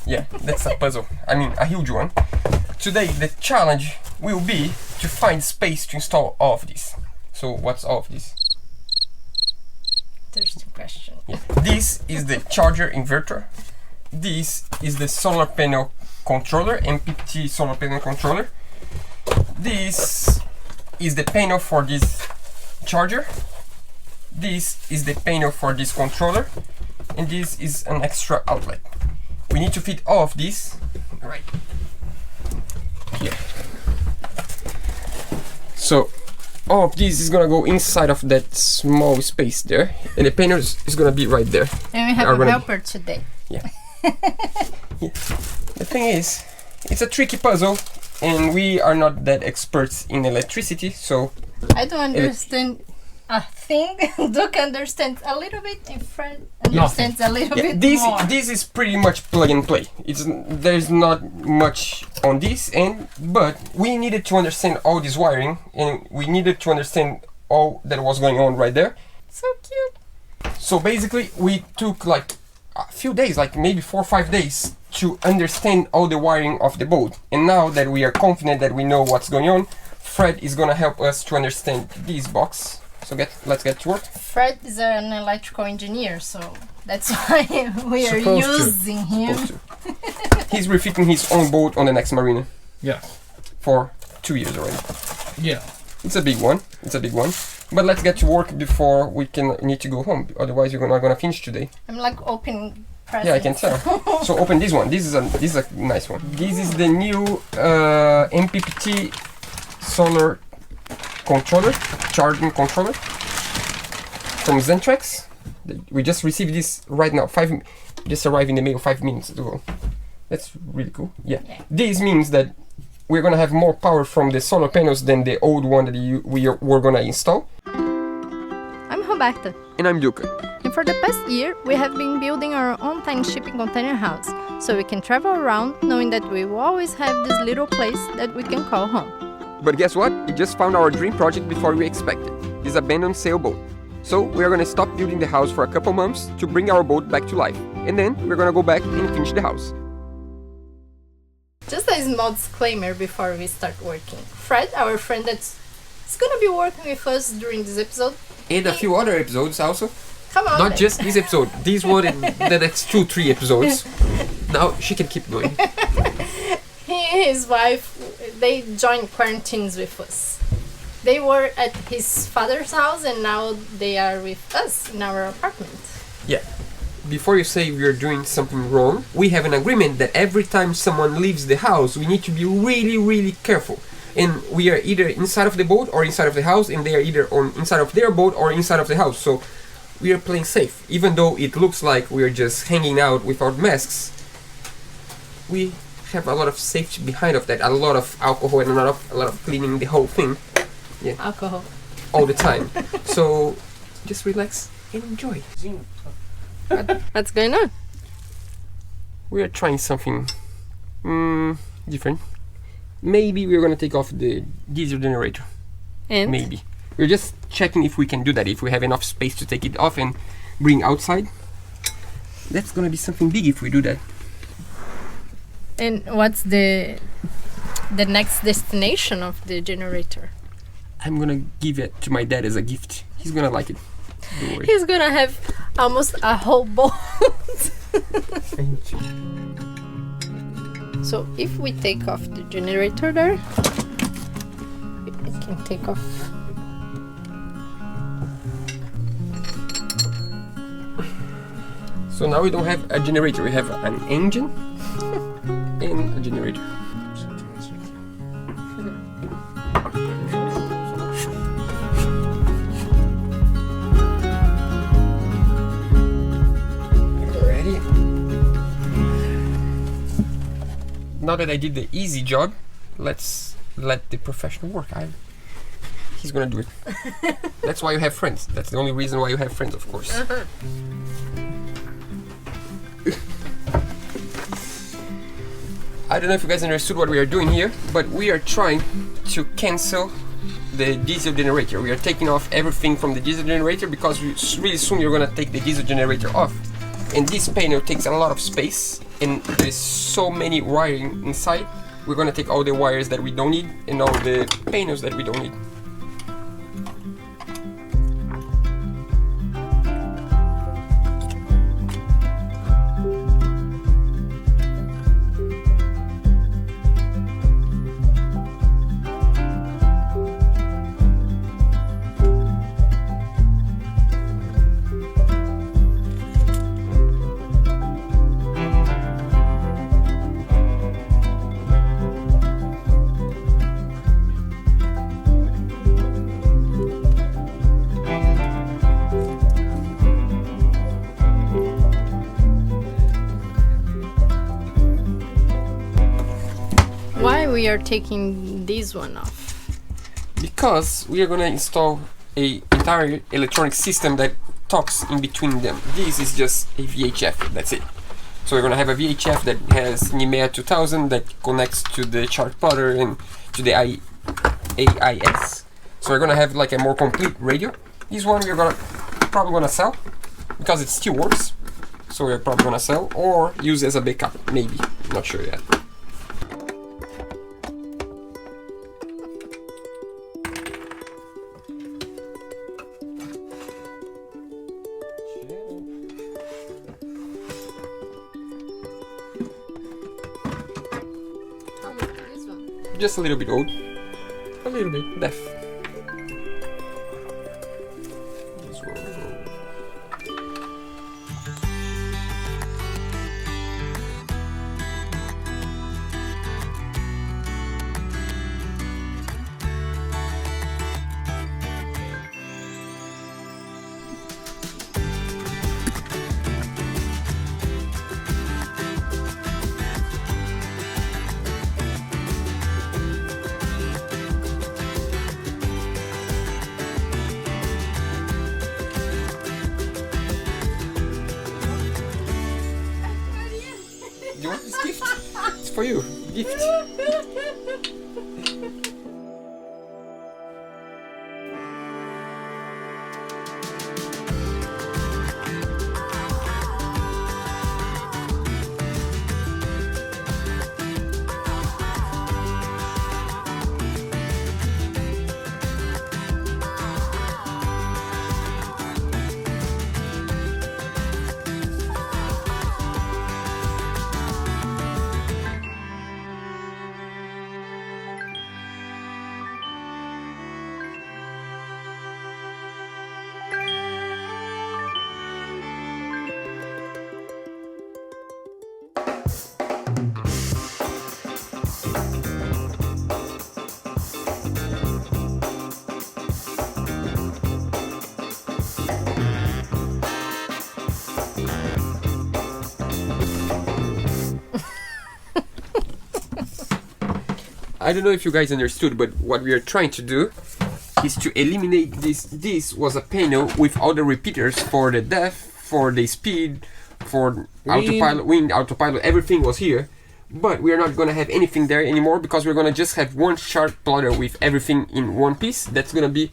Yeah, that's a puzzle. I mean, a huge one. Today, the challenge will be to find space to install all of this. So, what's all of this? There's two questions. Yeah. This is the charger inverter. This is the solar panel controller, MPPT solar panel controller. This is the panel for this charger. This is the panel for this controller. And this is an extra outlet. We need to fit all of this right here. So all of this is gonna go inside of that small space there, and the panel is gonna be right there. And we have a helper today. Yeah. Yeah. The thing is, it's a tricky puzzle, and we are not that experts in electricity, so I don't understand a thing. Duca understands a little bit, and Fred understands a little bit more. This is pretty much plug and play. There's not much on this end, but we needed to understand all this wiring, and we needed to understand all that was going on right there. So cute. So basically, we took like a few days, like maybe 4 or 5 days, to understand all the wiring of the boat. And now that we are confident that we know what's going on, Fred is gonna help us to understand this box. So let's get to work. Fred is an electrical engineer, so that's why we are using him. He's refitting his own boat on the next marina. Yeah. For 2 years already. Yeah. It's a big one. It's a big one. But let's get to work before we need to go home. Otherwise, we're not gonna finish today. I'm like opening presents. Yeah, I can tell. So open this one. This is a nice one. This is the new MPPT solar controller, charging controller from Xantrex. We just received this right now. Just arrived in the mail 5 minutes ago. That's really cool. Yeah. This means that we're gonna have more power from the solar panels than the old one that we're gonna install. I'm Roberta. And I'm Duca. And for the past year, we have been building our own tiny shipping container house, so we can travel around knowing that we will always have this little place that we can call home. But guess what? We just found our dream project before we expected. This abandoned sailboat. So we are gonna stop building the house for a couple months to bring our boat back to life. And then we're gonna go back and finish the house. Just a small disclaimer before we start working. Fred, our friend that's gonna be working with us during this episode. And a few other episodes also. Come on. Not just this episode. This one and the next 2-3 episodes. Now she can keep going. He and his wife, they joined quarantines with us. They were at his father's house and now they are with us in our apartment. Yeah. Before you say we are doing something wrong, we have an agreement that every time someone leaves the house, we need to be really, really careful. And we are either inside of the boat or inside of the house, and they are either inside of their boat or inside of the house. So we are playing safe. Even though it looks like we are just hanging out without masks, we have a lot of safety behind of that, a lot of alcohol and a lot of cleaning the whole thing. Yeah. Alcohol. All the time. So just relax and enjoy. What's going on? We are trying something different. Maybe we're gonna take off the diesel generator. And? Maybe. We're just checking if we can do that, if we have enough space to take it off and bring outside. That's gonna be something big if we do that. And what's the next destination of the generator? I'm gonna give it to my dad as a gift. He's gonna like it. Don't worry. He's gonna have almost a whole boat. Thank you. So if we take off the generator there, it can take off. So now we don't have a generator, we have an engine and a generator. Ready? Now that I did the easy job, let's let the professional work. He's gonna do it. That's why you have friends. That's the only reason why you have friends, of course. I don't know if you guys understood what we are doing here, but we are trying to cancel the diesel generator. We are taking off everything from the diesel generator because really soon you're gonna take the diesel generator off. And this panel takes a lot of space and there's so many wiring inside. We're gonna take all the wires that we don't need and all the panels that we don't need. Why we are taking this one off? Because we are gonna install a entire electronic system that talks in between them. This is just a VHF, that's it. So we're gonna have a VHF that has Dinieper 2000 that connects to the chart plotter and to the AIS. So we're gonna have like a more complete radio. This one we're probably gonna sell because it still works. So we're probably gonna sell or use as a backup, maybe. Not sure yet. Just a little bit old. A little bit deaf. This one will go. You want this gift? It's for you. Gift. I don't know if you guys understood, but what we are trying to do is to eliminate this. This was a panel with all the repeaters for the depth, for the speed, for autopilot, wind, autopilot, everything was here. But we are not going to have anything there anymore because we're going to just have one chart plotter with everything in one piece. That's going to be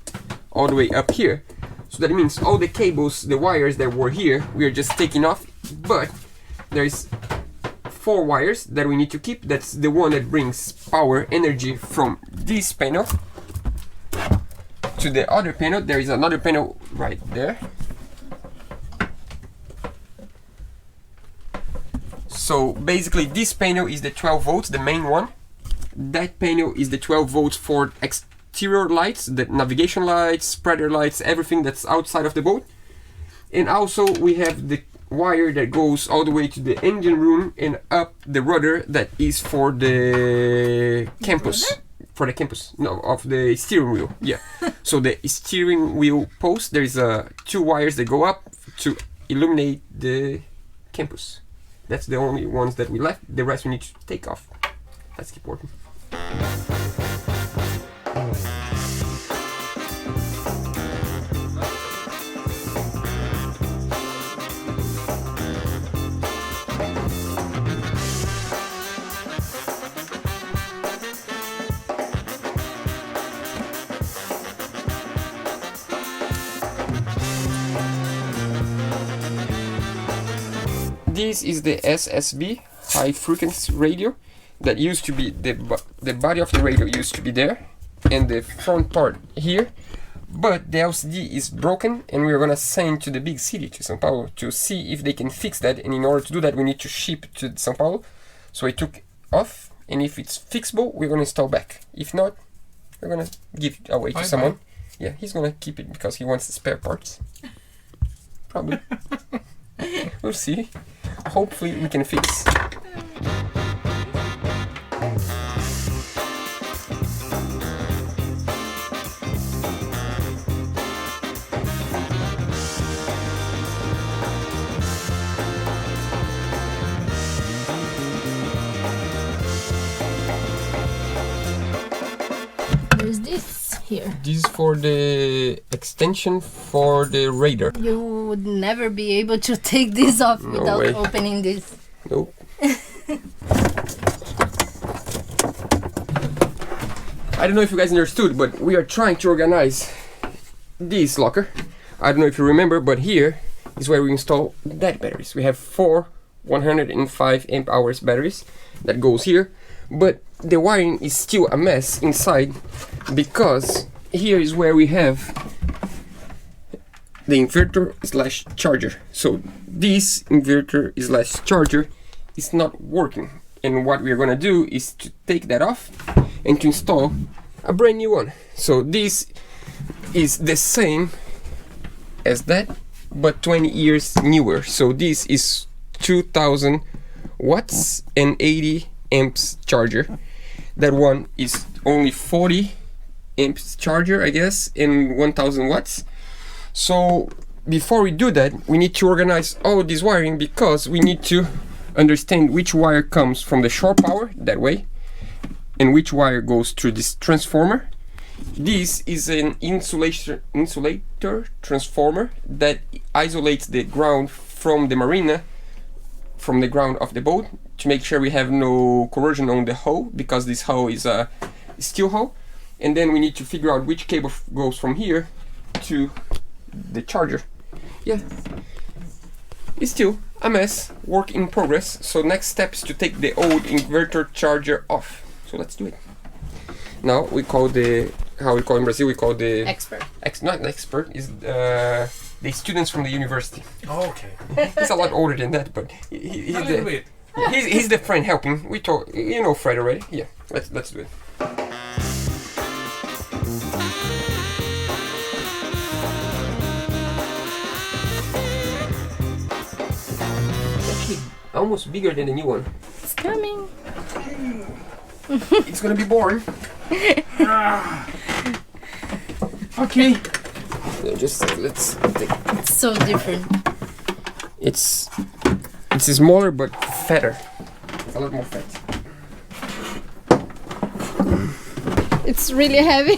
all the way up here. So that means all the cables, the wires that were here, we are just taking off. But there's 4 wires that we need to keep. That's the one that brings power energy from this panel to the other panel. There is another panel right there. So basically this panel is the 12 volts, the main one. That panel is the 12 volts for exterior lights, the navigation lights, spreader lights, everything that's outside of the boat. And also we have the wire that goes all the way to the engine room and up the rudder that is for the campus. For the campus, no, of the steering wheel, yeah. So the steering wheel post, there is 2 wires that go up to illuminate the campus. That's the only ones that we left. The rest we need to take off. Let's keep working. This is the SSB high frequency radio that used to be the body of the radio used to be there and the front part here, but the LCD is broken and we're gonna send to the big city, to São Paulo, to see if they can fix that. And in order to do that we need to ship to São Paulo, so I took off, and if it's fixable we're gonna install back. If not, we're gonna give it away to someone. Yeah, he's gonna keep it because he wants the spare parts. Probably. We'll see. Hopefully we can fix. There's this here. This is for the extension for the radar. You would never be able to take this off without way. opening this. Nope. I don't know if you guys understood, but we are trying to organize this locker. I don't know if you remember, but here is where we install that batteries. We have 4 105 amp hours batteries that goes here, but the wiring is still a mess inside, because here is where we have the inverter slash charger. So this inverter slash charger is not working, and what we're gonna do is to take that off and to install a brand new one. So this is the same as that, but 20 years newer. So this is 2000 watts and 80 amps charger. That one is only 40 amps charger, I guess, and 1000 watts. So before we do that, we need to organize all this wiring, because we need to understand which wire comes from the shore power that way and which wire goes through this transformer. This is an insulator transformer that isolates the ground from the marina, from the ground of the boat, to make sure we have no corrosion on the hull, because this hull is a steel hull. And then we need to figure out which cable goes from here to the charger. Yeah, it's still a mess, work in progress. So next step is to take the old inverter charger off. So let's do it. Now we call the, how we call in Brazil, we call the Expert. Not an expert, is the students from the university. Oh, okay. He's a lot older than that, but he's he's the friend helping. We talk, you know Fred already. Yeah, let's do it. Actually, almost bigger than the new one. It's coming. It's gonna be born. Okay. Just let's take. It's so different. It's smaller but fatter. It's a lot more fat. It's really heavy.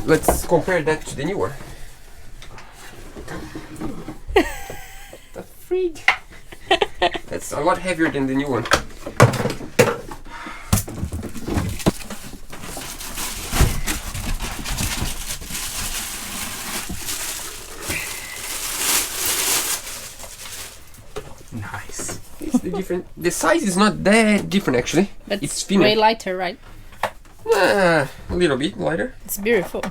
Let's compare that to the new one. The freak. That's a lot heavier than the new one. Nice. It's the different. The size is not that different actually. But It's it's thinner. way lighter, right? A little bit lighter. It's beautiful.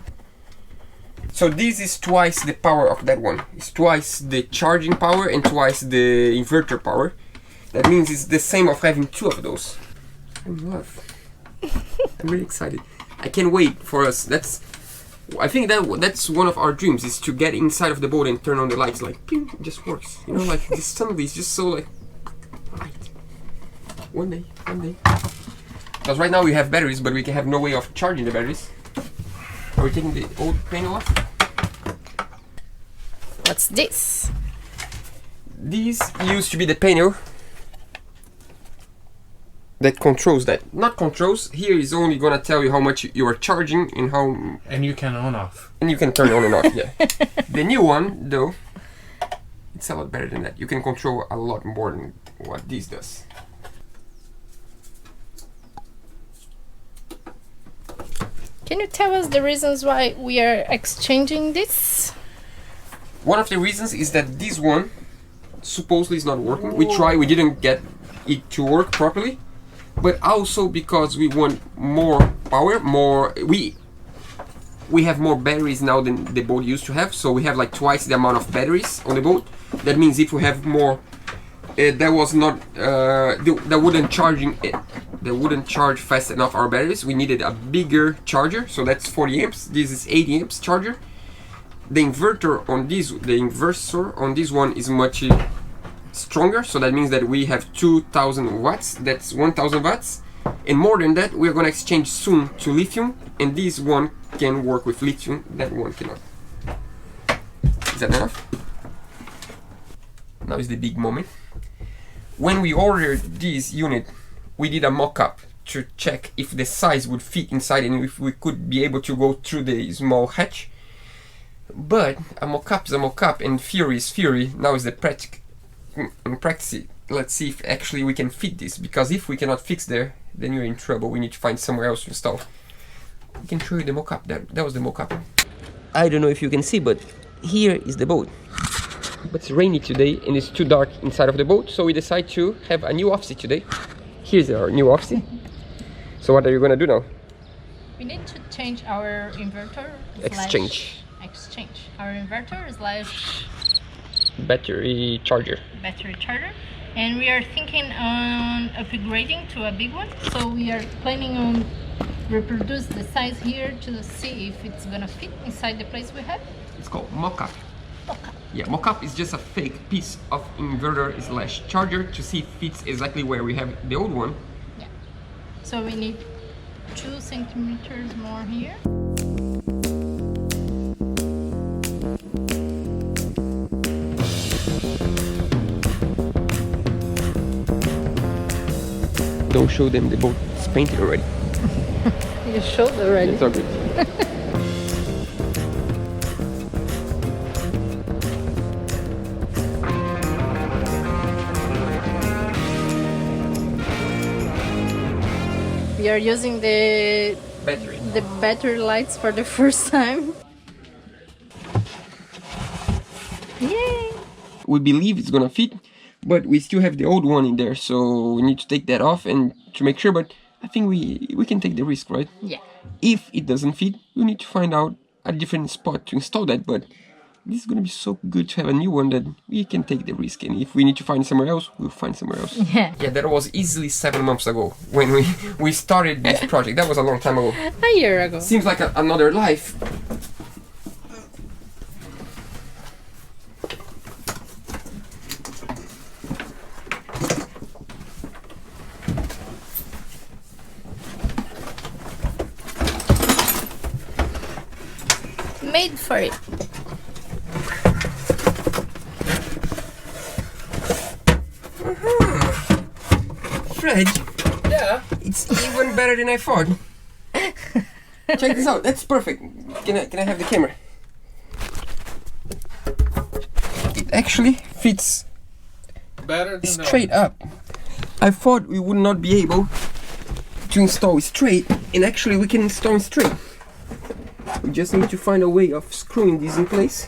So this is twice the power of that one. It's twice the charging power and twice the inverter power. That means it's the same of having 2 of those. I'm in love. I'm really excited. I can't wait for us. I think that's one of our dreams, is to get inside of the boat and turn on the lights. Like, pew, it just works. You know, like this suddenly is just so like light. One day. Because right now we have batteries, but we can have no way of charging the batteries. Are we taking the old panel off? What's this? This used to be the panel that controls that. Not controls, here is only gonna tell you how much you are charging and how... And you can on off. And you can turn on and off, yeah. The new one, though, it's a lot better than that. You can control a lot more than what this does. Can you tell us the reasons why we are exchanging this? One of the reasons is that this one supposedly is not working. We didn't get it to work properly, but also because we want more power, we have more batteries now than the boat used to have, so we have like twice the amount of batteries on the boat. That means if we have more, that wouldn't charge fast enough our batteries. We needed a bigger charger, so that's 40 amps. This is 80 amps charger. The inverter on this one is much stronger, so that means that we have 2000 watts. That's 1000 watts, and more than that, we're gonna exchange soon to lithium, and this one can work with lithium, that one cannot. Is that enough? Now is the big moment. When we ordered this unit, we did a mock-up to check if the size would fit inside and if we could be able to go through the small hatch. But a mock-up is a mock-up and theory is theory. Now is the in practice. Let's see if actually we can fit this, because if we cannot fix there, then you're in trouble. We need to find somewhere else to install. I can show you the mock-up. That was the mock-up. I don't know if you can see, but here is the boat. But it's rainy today and it's too dark inside of the boat, so we decide to have a new office today. Here's our new office. So what are you gonna do now? We need to change our inverter. Exchange. Our inverter Battery charger. And we are thinking on upgrading to a big one. So we are planning on reproduce the size here to see if it's gonna fit inside the place we have. It's called mock-up. Yeah, mock-up is just a fake piece of inverter / charger to see if it fits exactly where we have the old one. Yeah. So we need 2 centimeters more here. Don't show them the boat. It's painted already. You showed already. It's all good. We are using the battery lights for the first time. Yay! We believe it's gonna fit, but we still have the old one in there, so we need to take that off and to make sure. But I think we can take the risk, right? Yeah. If it doesn't fit, we need to find out a different spot to install that. But this is gonna be so good to have a new one that we can take the risk, and if we need to find somewhere else, we'll find somewhere else. Yeah. Yeah, that was easily 7 months ago when we started this project. That was a long time ago. A year ago. Seems like another life. Made for it. Fred, Yeah. it's even better than I thought. Check this out. That's perfect. Can I have the camera? It actually fits Better than straight up. I thought we would not be able to install it straight, and actually we can install it straight. We just need to find a way of screwing this in place.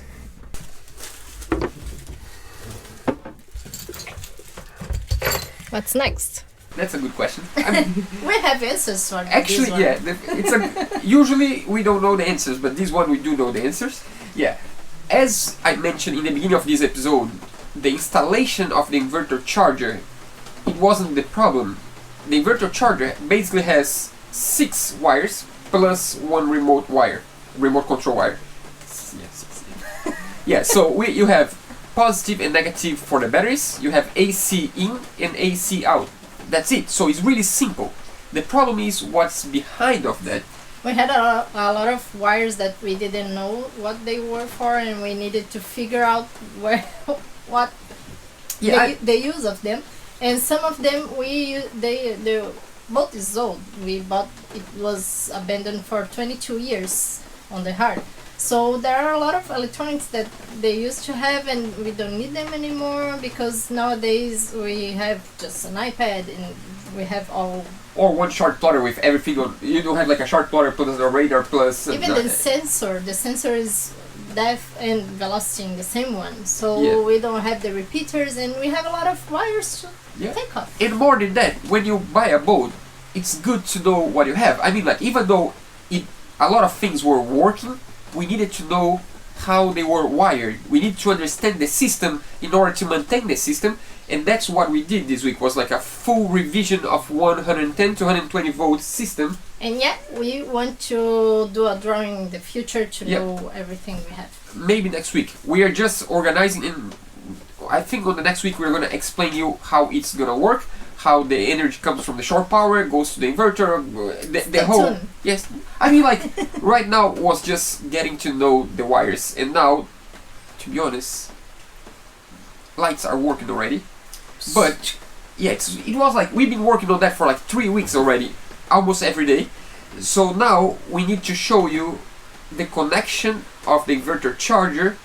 What's next? That's a good question. I mean, We have answers for actually, this one. yeah. Usually we don't know the answers, but this one we do know the answers. Yeah. As I mentioned in the beginning of this episode, the installation of the inverter charger, it wasn't the problem. The inverter charger basically has 6 wires plus 1 remote control wire. Yes. Yeah, so you have positive and negative for the batteries, you have AC in and AC out. That's it. So it's really simple. The problem is what's behind of that. We had a lot of wires that we didn't know what they were for, and we needed to figure out the use of them. And some of them the boat is old. It was abandoned for 22 years on the hard. So there are a lot of electronics that they used to have, and we don't need them anymore, because nowadays we have just an iPad and we have all. Or one chart plotter with everything on. You don't have like a chart plotter plus a radar plus. Even the sensor. The sensor is depth and velocity in the same one. So yeah. we don't have the repeaters, and we have a lot of wires Yeah. take off. And more than that, when you buy a boat, it's good to know what you have. I mean, like, even though a lot of things were working, we needed to know how they were wired. We need to understand the system in order to maintain the system, and that's what we did this week. Was like a full revision of 110 to 120 volt system. And yeah, we want to do a drawing in the future to Yep. know everything we have. Maybe next week. We are just organizing, and I think on the next week we're gonna explain you how it's gonna work, how the energy comes from the shore power, goes to the inverter, the Stay whole. tuned. Yes, I mean, like, right now was just getting to know the wires, and now, to be honest, lights are working already. But yeah, it was like we've been working on that for like 3 weeks already, almost every day. So now we need to show you the connection of the inverter charger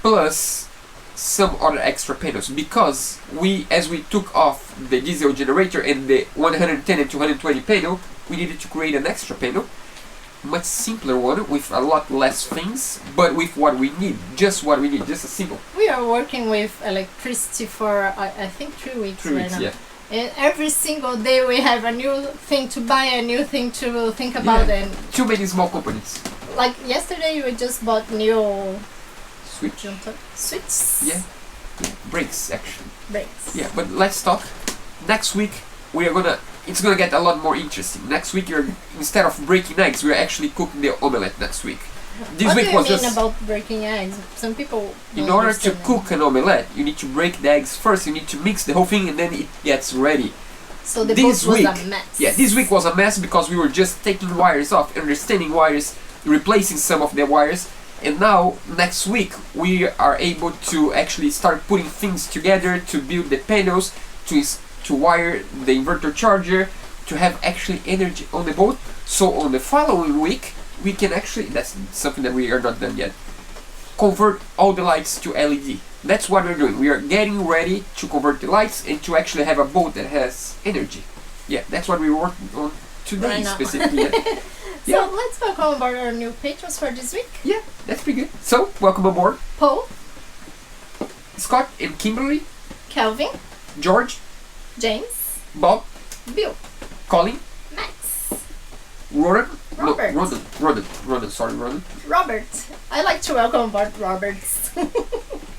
plus some other extra panels, because as we took off the diesel generator and the 110 and 220 panel, we needed to create an extra panel, much simpler one with a lot less things, but with what we need, just what we need, just a simple. We are working with electricity for I think 3 weeks 3 right weeks, now. yeah. And every single day we have a new thing to buy, a new thing to think about, Yeah. and Too many small components. like yesterday we just bought new Switch. switches, Yeah. Brakes actually. brakes. Yeah, but let's talk. Next week it's gonna get a lot more interesting. Next week instead of breaking eggs, we're actually cooking the omelette next week. This What week do you was mean just about breaking eggs? Some people in don't order to understand that. cook an omelette, you need to break the eggs first, you need to mix the whole thing and then it gets ready. So the this boat was week- a mess. Yeah, this week was a mess because we were just taking wires off, understanding wires, replacing some of the wires, and now next week we are able to actually start putting things together to build the panels, to wire the inverter charger, to have actually energy on the boat. So on the following week we can actually, that's something that we are not done yet, convert all the lights to LED. That's what we're doing. We are getting ready to convert the lights and to actually have a boat that has energy. Yeah, that's what we're working on today Right now. specifically. Yeah. So Yeah. let's welcome about our new patrons for this week. Yeah, that's pretty good. So, welcome aboard, Paul, Scott and Kimberly, Kelvin, George, James, Bob, Bill, Colin, Max, Ronan, Robert. Ronan, Robert. I like to welcome aboard Roberts.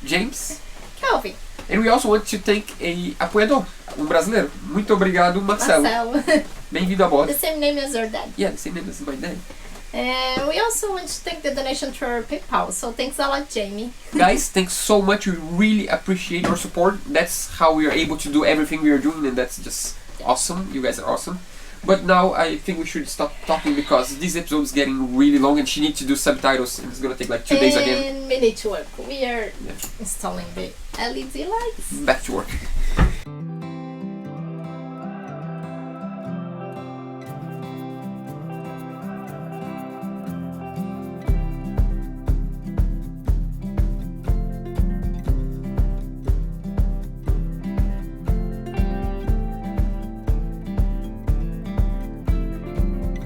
James, Kelvin, and we also want to thank a apoiador, brasileiro. Muito obrigado, Marcelo. Marcel. Bem-vindo a bordo. The same name as your dad. Yeah, the same name as my dad. And we also want to thank the donation to our PayPal. So thanks a lot, Jamie. Guys, thanks so much. We really appreciate your support. That's how we are able to do everything we are doing, and that's just awesome. You guys are awesome. But now I think we should stop talking because this episode is getting really long and she needs to do subtitles and it's gonna take like 2 days again. And we need to work. We are Yeah. installing the LED lights. Back to work.